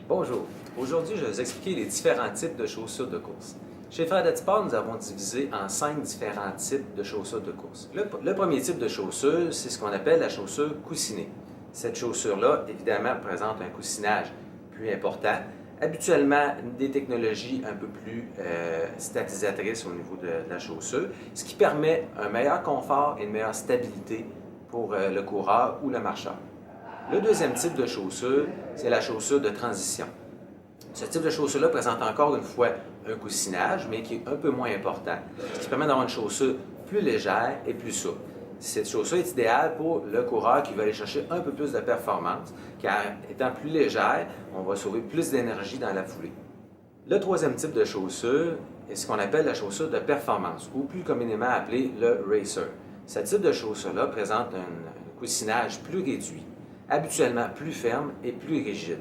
Bonjour. Aujourd'hui, je vais vous expliquer les différents types de chaussures de course. Chez Fred Sport, nous avons divisé en 5 différents types de chaussures de course. Le premier type de chaussure, c'est ce qu'on appelle la chaussure coussinée. Cette chaussure-là, évidemment, présente un coussinage plus important, habituellement des technologies un peu plus statisatrices au niveau de la chaussure, ce qui permet un meilleur confort et une meilleure stabilité pour le coureur ou le marcheur. Le deuxième type de chaussure, c'est la chaussure de transition. Ce type de chaussure-là présente encore une fois un coussinage, mais qui est un peu moins important, ce qui permet d'avoir une chaussure plus légère et plus souple. Cette chaussure est idéale pour le coureur qui veut aller chercher un peu plus de performance, car étant plus légère, on va sauver plus d'énergie dans la foulée. Le troisième type de chaussure est ce qu'on appelle la chaussure de performance, ou plus communément appelée le racer. Ce type de chaussure-là présente un coussinage plus réduit, habituellement plus ferme et plus rigide,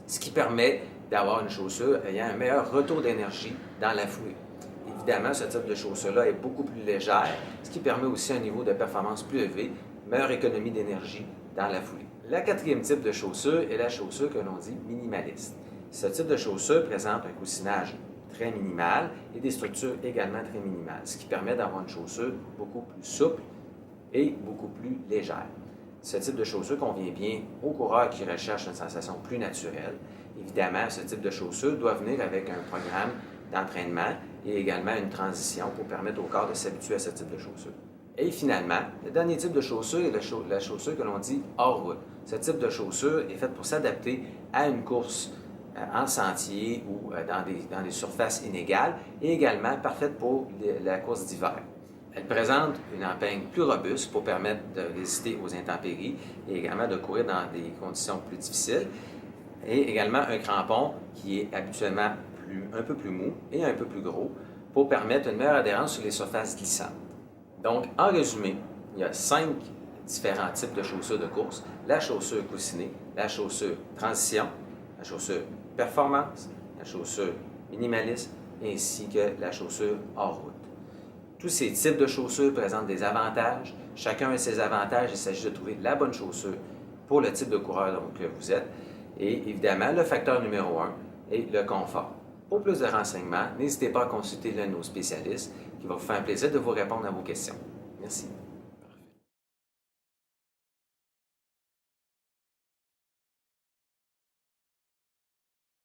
ce qui permet d'avoir une chaussure ayant un meilleur retour d'énergie dans la foulée. Évidemment, ce type de chaussure-là est beaucoup plus légère, ce qui permet aussi un niveau de performance plus élevé, meilleure économie d'énergie dans la foulée. Le quatrième type de chaussure est la chaussure que l'on dit minimaliste. Ce type de chaussure présente un coussinage très minimal et des structures également très minimales, ce qui permet d'avoir une chaussure beaucoup plus souple et beaucoup plus légère. Ce type de chaussure convient bien aux coureurs qui recherchent une sensation plus naturelle. Évidemment, ce type de chaussure doit venir avec un programme d'entraînement et également une transition pour permettre au corps de s'habituer à ce type de chaussure. Et finalement, le dernier type de chaussure est la chaussure que l'on dit hors route. Ce type de chaussure est fait pour s'adapter à une course en sentier ou dans des surfaces inégales et également parfaite pour la course d'hiver. Elle présente une empeigne plus robuste pour permettre de résister aux intempéries et également de courir dans des conditions plus difficiles. Et également un crampon qui est habituellement un peu plus mou et un peu plus gros pour permettre une meilleure adhérence sur les surfaces glissantes. Donc, en résumé, il y a 5 différents types de chaussures de course. La chaussure coussinée, la chaussure transition, la chaussure performance, la chaussure minimaliste ainsi que la chaussure hors route. Tous ces types de chaussures présentent des avantages. Chacun a ses avantages. Il s'agit de trouver la bonne chaussure pour le type de coureur que vous êtes. Et évidemment, le facteur numéro 1 est le confort. Pour plus de renseignements, n'hésitez pas à consulter l'un de nos spécialistes qui va vous faire un plaisir de vous répondre à vos questions. Merci.